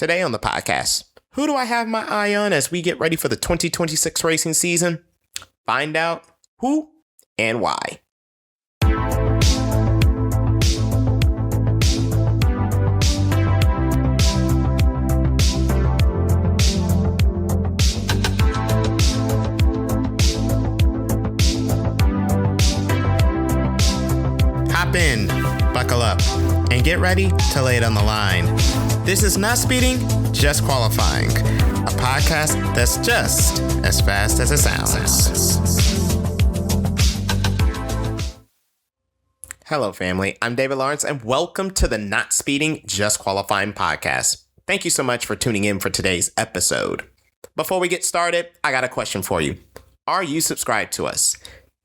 Today on the podcast, who do I have my eye on as we get ready for the 2026 racing season? Find out who and why. Hop in, buckle up, and get ready to lay it on the line. This is Not Speeding, Just Qualifying, a podcast that's just as fast as it sounds. Hello, family. I'm David Lawrence, and welcome to the Not Speeding, Just Qualifying podcast. Thank you so much for tuning in for today's episode. Before we get started, I got a question for you. Are you subscribed to us?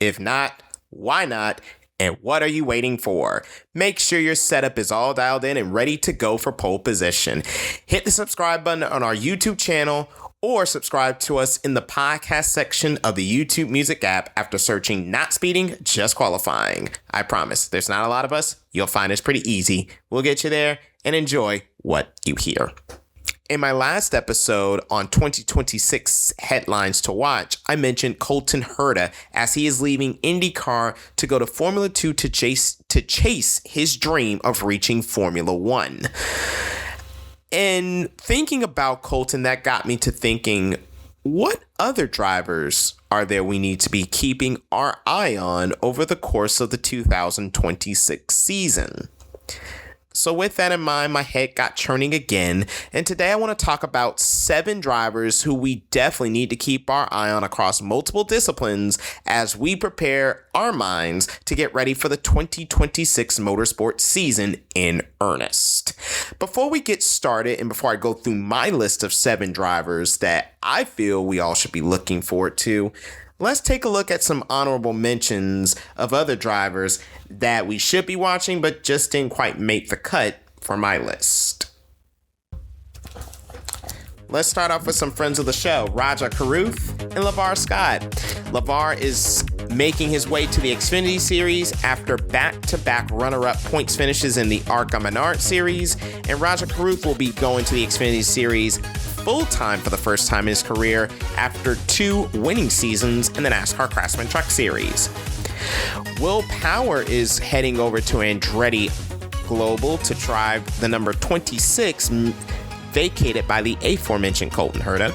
If not, why not? And what are you waiting for? Make sure your setup is all dialed in and ready to go for pole position. Hit the subscribe button on our YouTube channel or subscribe to us in the podcast section of the YouTube Music app after searching Not Speeding, Just Qualifying. I promise, there's not a lot of us. You'll find it's pretty easy. We'll get you there and enjoy what you hear. In my last episode on 2026 headlines to watch, I mentioned Colton Herta as he is leaving Indycar to go to Formula 2 to chase his dream of reaching Formula 1. And thinking about Colton, that got me to thinking, what other drivers are there we need to be keeping our eye on over the course of the 2026 season? So with that in mind, my head got churning again, and today I want to talk about 7 drivers who we definitely need to keep our eye on across multiple disciplines as we prepare our minds to get ready for the 2026 motorsports season in earnest. Before we get started, and before I go through my list of 7 drivers that I feel we all should be looking forward to, let's take a look at some honorable mentions of other drivers that we should be watching but just didn't quite make the cut for my list. Let's start off with some friends of the show, Rajah Caruth and LeVar Scott. LeVar is making his way to the Xfinity Series after back-to-back runner-up points finishes in the ARCA Menard Series, and Rajah Caruth will be going to the Xfinity Series full-time for the first time in his career after 2 winning seasons in the NASCAR Craftsman Truck Series. Will Power is heading over to Andretti Global to drive the number 26 vacated by the aforementioned Colton Herta.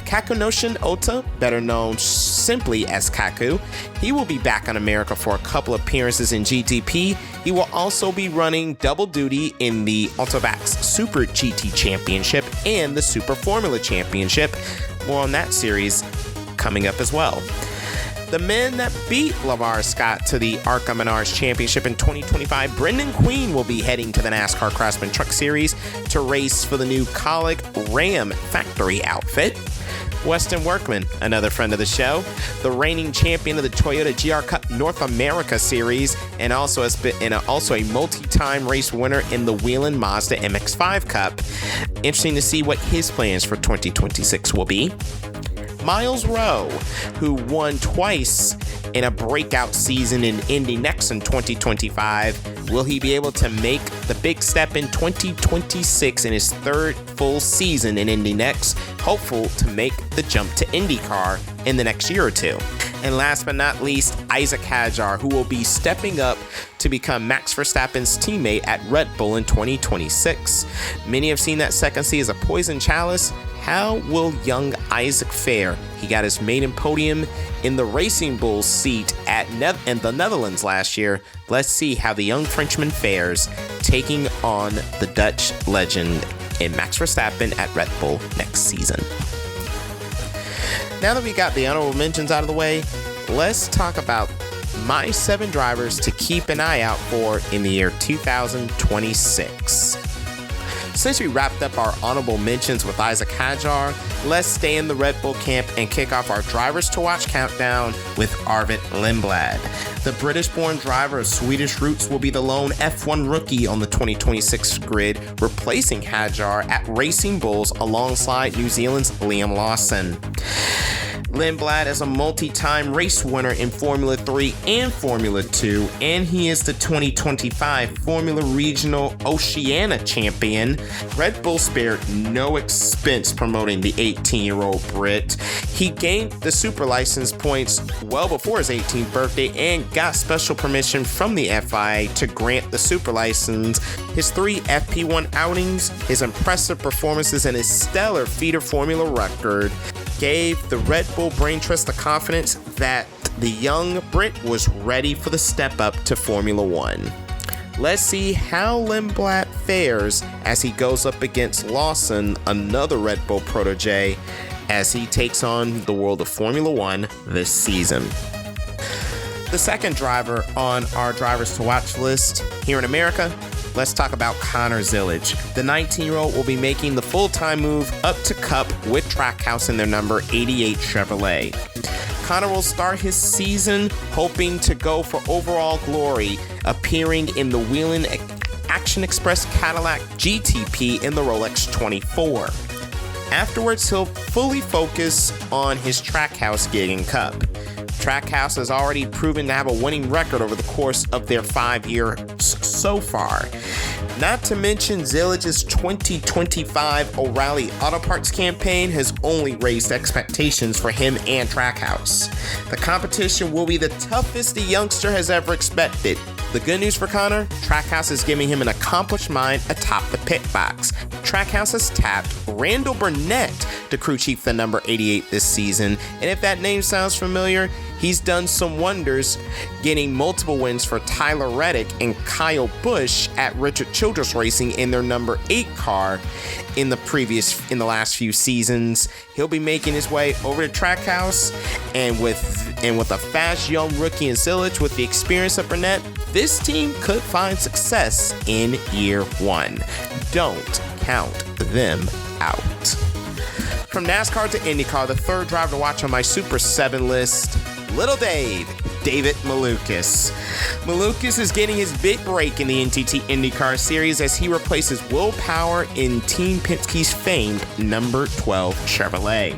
Kakunoshin Ota, better known simply as Kaku, he will be back on America for a couple appearances in GTP. He will also be running double duty in the Autovax Super GT Championship and the Super Formula Championship. More on that series coming up as well. The man that beat LeVar Scott to the ARCA Menards Championship in 2025, Brendan Queen, will be heading to the NASCAR Craftsman Truck Series to race for the new Colic Ram factory outfit. Weston Workman, another friend of the show, the reigning champion of the Toyota GR Cup North America Series, and also a multi-time race winner in the Whelen Mazda MX-5 Cup. Interesting to see what his plans for 2026 will be. Miles Rowe, who won twice in a breakout season in Indy NXT in 2025. Will he be able to make the big step in 2026 in his 3rd full season in Indy NXT? Hopeful to make the jump to IndyCar in the next year or 2. And last but not least, Isaac Hadjar, who will be stepping up to become Max Verstappen's teammate at Red Bull in 2026. Many have seen that second seat as a poison chalice. How will young Isaac fare? He got his maiden podium in the Racing Bulls seat in the Netherlands last year. Let's see how the young Frenchman fares taking on the Dutch legend in Max Verstappen at Red Bull next season. Now that we got the honorable mentions out of the way, let's talk about my 7 drivers to keep an eye out for in the year 2026. Since we wrapped up our honorable mentions with Isaac Hadjar, let's stay in the Red Bull camp and kick off our drivers to watch countdown with Arvid Linblad. The British-born driver of Swedish roots will be the lone F1 rookie on the 2026 grid, replacing Hadjar at Racing Bulls alongside New Zealand's Liam Lawson. Linblad is a multi-time race winner in Formula 3 and Formula 2, and he is the 2025 Formula Regional Oceania champion. Red Bull spared no expense promoting the 18-year-old Brit. He gained the super license points well before his 18th birthday and got special permission from the FIA to grant the super license. His 3 FP1 outings, his impressive performances, and his stellar feeder formula record gave the Red Bull Brain Trust the confidence that the young Brit was ready for the step up to Formula 1. Let's see how Linblad fares as he goes up against Lawson, another Red Bull protege, as he takes on the world of Formula 1 this season. The second driver on our drivers to watch list here in America, let's talk about Connor Zilisch. The 19-year-old will be making the full-time move up to Cup with Trackhouse in their number 88 Chevrolet. Connor will start his season hoping to go for overall glory, appearing in the Wheeling Action Express Cadillac GTP in the Rolex 24. Afterwards, he'll fully focus on his Trackhouse gig in Cup. Trackhouse has already proven to have a winning record over the course of their 5 years so far. Not to mention, Zilich's 2025 O'Reilly Auto Parts campaign has only raised expectations for him and Trackhouse. The competition will be the toughest the youngster has ever expected. The good news for Connor, Trackhouse is giving him an accomplished mind atop the pit box. Trackhouse has tapped Randall Burnett to crew chief the number 88 this season, and if that name sounds familiar, he's done some wonders, getting multiple wins for Tyler Reddick and Kyle Busch at Richard Childress Racing in their number 8 car in the last few seasons. He'll be making his way over to Trackhouse, and with a fast young rookie in Zilisch with the experience of Burnett, this team could find success in year 1. Don't count them out. From NASCAR to Indycar, the third driver to watch on my Super 7 list, Little David Malukas. Malukas is getting his big break in the NTT IndyCar Series as he replaces Will Power in Team Penske's famed number 12 Chevrolet.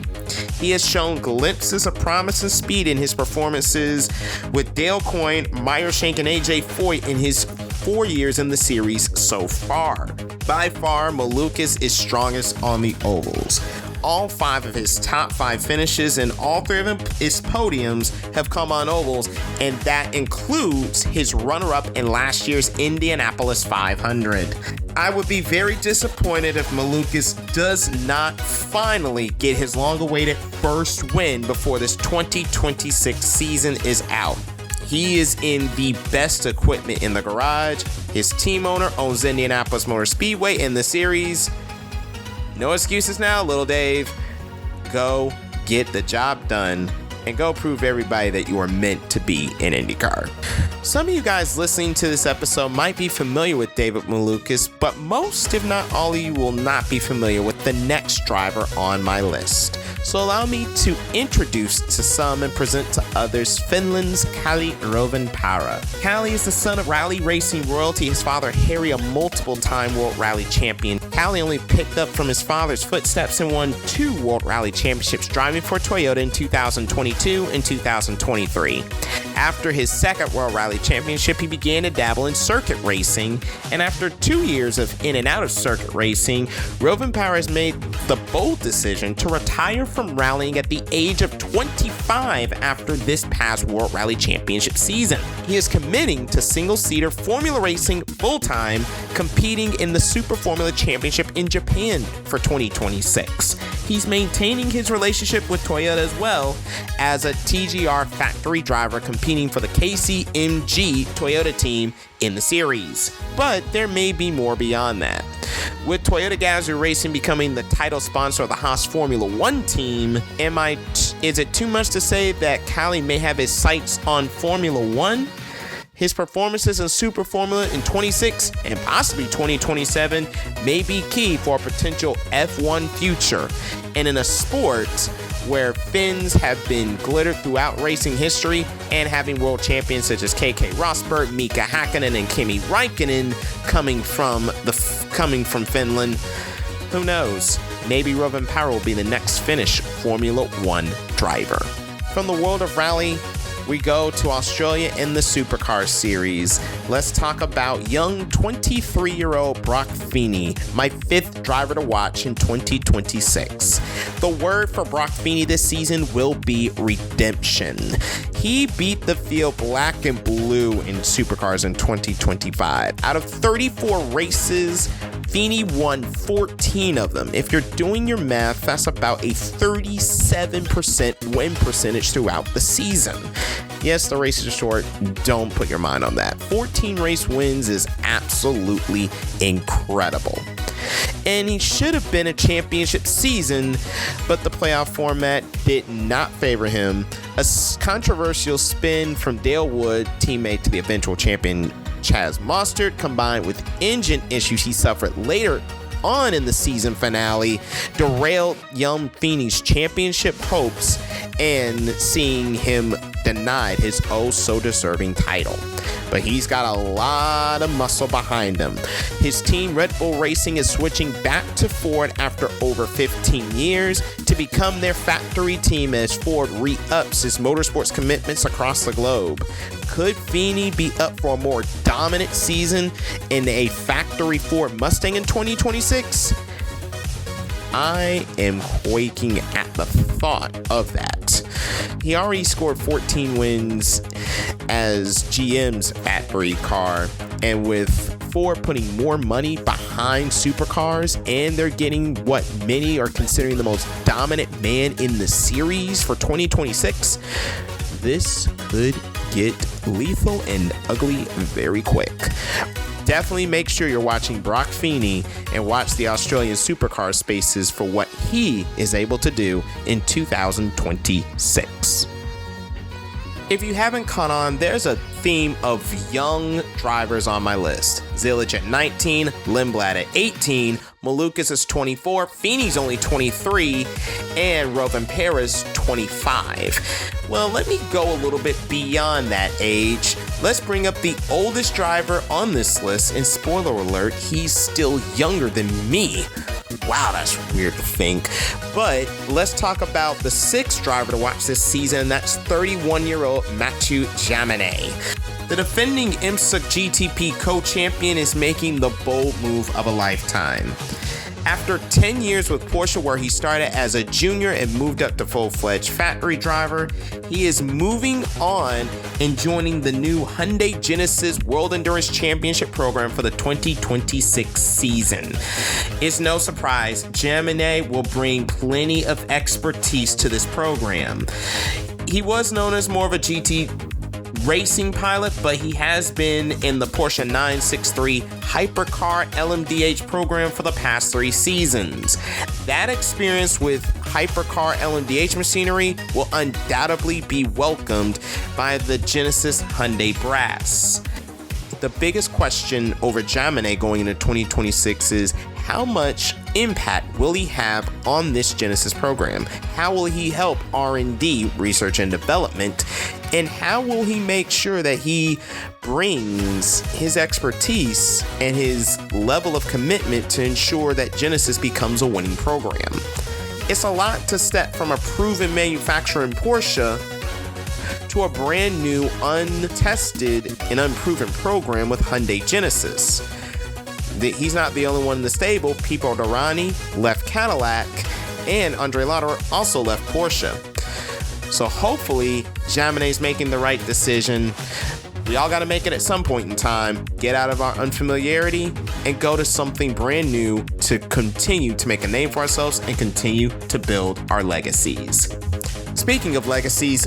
He has shown glimpses of promise and speed in his performances with Dale Coyne, Meyer Shank, and AJ Foyt in his 4 years in the series so far. By far, Malukas is strongest on the ovals. All 5 of his top 5 finishes and all 3 of his podiums have come on ovals, and that includes his runner-up in last year's Indianapolis 500. I would be very disappointed if Malukas does not finally get his long-awaited first win before this 2026 season is out. He is in the best equipment in the garage. His team owner owns Indianapolis Motor Speedway in the series. No excuses now, Little Dave. Go get the job done and go prove everybody that you are meant to be in IndyCar. Some of you guys listening to this episode might be familiar with David Malukas, but most, if not all of you, will not be familiar with the next driver on my list. So allow me to introduce to some and present to others Finland's Kalle Rovenpara. Kalle is the son of rally racing royalty. His father, Harry, a multiple-time World Rally champion. Kalle only picked up from his father's footsteps and won 2 World Rally Championships driving for Toyota in 2022 and 2023. After his second World Rally Championship, he began to dabble in circuit racing, and after 2 years of in and out of circuit racing, Rovenpara has made the bold decision to retire from rallying at the age of 25 after this past World Rally Championship season. He is committing to single-seater Formula racing full-time, competing in the Super Formula Championship in Japan for 2026. He's maintaining his relationship with Toyota as well as a TGR factory driver competing for the KCMG Toyota team in the series. But there may be more beyond that. With Toyota Gazoo Racing becoming the title sponsor of the Haas Formula 1 team, is it too much to say that Kalle may have his sights on Formula 1? His performances in Super Formula in 26 and possibly 2027 may be key for a potential F1 future. And in a sport where Finns have been glittered throughout racing history and having world champions such as KK Rosberg, Mika Hakkinen, and Kimi Räikkönen coming from Finland, Who knows? Maybe Rovenpara will be the next Finnish Formula One driver. From the world of rally, we go to Australia in the Supercars series. Let's talk about young 23-year-old Broc Feeny, my fifth driver to watch in 2026. The word for Broc Feeny this season will be redemption. He beat the field black and blue in Supercars in 2025. Out of 34 races, Feeny won 14 of them. If you're doing your math, that's about a 37% win percentage throughout the season. Yes, the races are short. Don't put your mind on that. 14 race wins is absolutely incredible. And he should have been a championship season, but the playoff format did not favor him. A controversial spin from Dale Wood, teammate to the eventual champion Chaz Mostert, combined with engine issues he suffered later on in the season finale, derailed young Feeny's championship hopes and seeing him denied his oh-so-deserving title. But he's got a lot of muscle behind him. His team, Red Bull Racing, is switching back to Ford after over 15 years to become their factory team as Ford re-ups his motorsports commitments across the globe. Could Feeny be up for a more dominant season in a factory Ford Mustang in 2026? I am quaking at the thought of that. He already scored 14 wins as GM's factory car, and with Ford putting more money behind Supercars, and they're getting what many are considering the most dominant man in the series for 2026, this could get lethal and ugly very quick. Definitely make sure you're watching Broc Feeny and watch the Australian Supercar spaces for what he is able to do in 2026. If you haven't caught on, there's a theme of young drivers on my list. Zilisch at 19, Linblad at 18, Malukas is 24, Feeny's only 23, and Rovenpara's 25. Well, let me go a little bit beyond that age. Let's bring up the oldest driver on this list, and spoiler alert, he's still younger than me. Wow, that's weird to think. But let's talk about the sixth driver to watch this season, and that's 31-year-old Mathieu Jaminet. The defending IMSA GTP co-champion is making the bold move of a lifetime. After 10 years with Porsche, where he started as a junior and moved up to full-fledged factory driver, he is moving on and joining the new Hyundai Genesis World Endurance Championship program for the 2026 season. It's no surprise, Jaminet will bring plenty of expertise to this program. He was known as more of a GT racing pilot, but he has been in the Porsche 963 Hypercar LMDH program for the past 3 seasons. That experience with Hypercar LMDH machinery will undoubtedly be welcomed by the Genesis Hyundai brass. The biggest question over Jaminet going into 2026 is how much impact will he have on this Genesis program? How will he help R&D, research and development? And how will he make sure that he brings his expertise and his level of commitment to ensure that Genesis becomes a winning program? It's a lot to step from a proven manufacturer in Porsche to a brand new, untested, and unproven program with Hyundai Genesis. He's not the only one in the stable. Pipo Derani left Cadillac, and Andre Lauder also left Porsche. So hopefully, Jaminet's making the right decision. We all got to make it at some point in time. Get out of our unfamiliarity and go to something brand new to continue to make a name for ourselves and continue to build our legacies. Speaking of legacies,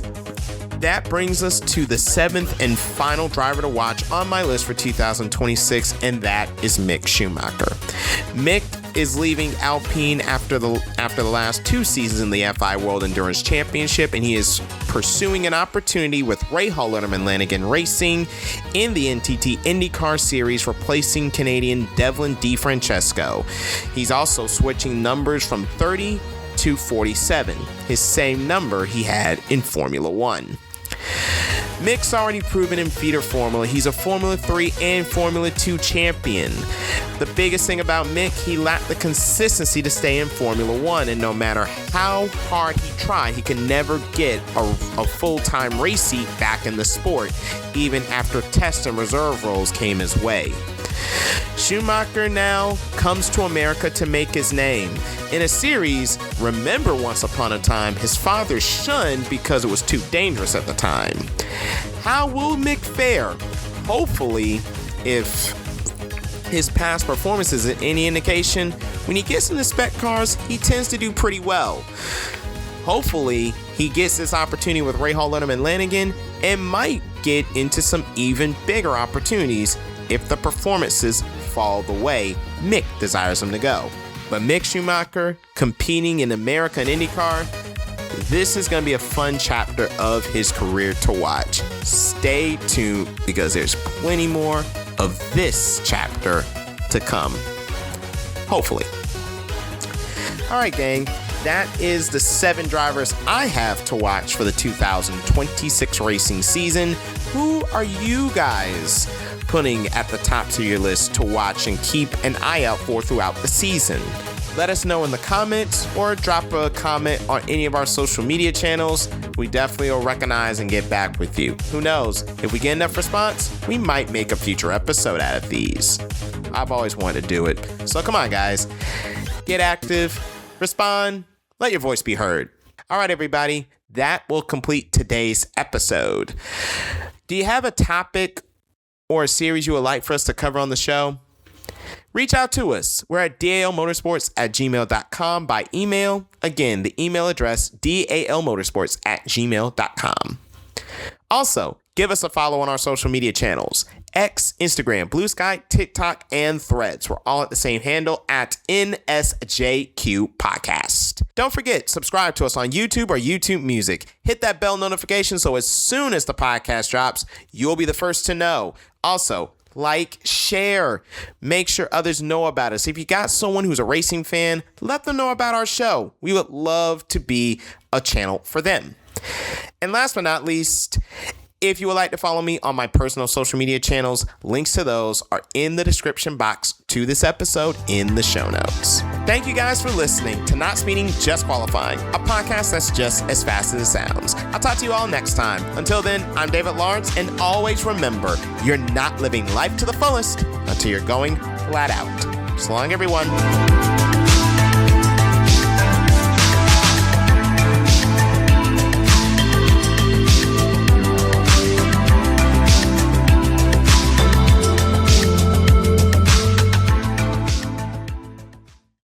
that brings us to the 7th and final driver to watch on my list for 2026, and that is Mick Schumacher. Mick is leaving Alpine after the last 2 seasons in the FI World Endurance Championship, and he is pursuing an opportunity with Ray Hollerman Lanigan Racing in the NTT Indycar Series, replacing Canadian Devlin DeFrancesco. He's also switching numbers from 30 to 47, his same number he had in Formula One. Mick's already proven in feeder formula. He's a Formula 3 and Formula 2 champion. The biggest thing about Mick, he lacked the consistency to stay in Formula 1, and no matter how hard he tried, he could never get a full-time race seat back in the sport, even after test and reserve roles came his way. Schumacher now comes to America to make his name. In a series, remember once upon a time, his father shunned because it was too dangerous at the time. How will Mick fare? Hopefully, if his past performances are any indication, when he gets into spec cars, he tends to do pretty well. Hopefully, he gets this opportunity with Rahal, Letterman, Lanigan, and might get into some even bigger opportunities if the performances fall the way Mick desires him to go. But Mick Schumacher competing in America and IndyCar, this is going to be a fun chapter of his career to watch. Stay tuned because there's plenty more of this chapter to come. Hopefully. All right, gang. That is the 7 drivers I have to watch for the 2026 racing season. Who are you guys putting at the tops of your list to watch and keep an eye out for throughout the season? Let us know in the comments or drop a comment on any of our social media channels. We definitely will recognize and get back with you. Who knows? If we get enough response, we might make a future episode out of these. I've always wanted to do it. So come on, guys. Get active, respond, let your voice be heard. All right, everybody. That will complete today's episode. Do you have a topic or a series you would like for us to cover on the show? Reach out to us. We're at dalmotorsports@gmail.com by email. Again, the email address, dalmotorsports@gmail.com. Also, give us a follow on our social media channels. X, Instagram, Blue Sky, TikTok, and Threads. We're all at the same handle at NSJQ Podcast. Don't forget, subscribe to us on YouTube or YouTube Music. Hit that bell notification so as soon as the podcast drops, you'll be the first to know. Also, like, share, make sure others know about us. If you got someone who's a racing fan, let them know about our show. We would love to be a channel for them. And last but not least, if you would like to follow me on my personal social media channels, links to those are in the description box to this episode in the show notes. Thank you guys for listening to Not Speeding, Just Qualifying, a podcast that's just as fast as it sounds. I'll talk to you all next time. Until then, I'm David Lawrence, and always remember, you're not living life to the fullest until you're going flat out. So long, everyone.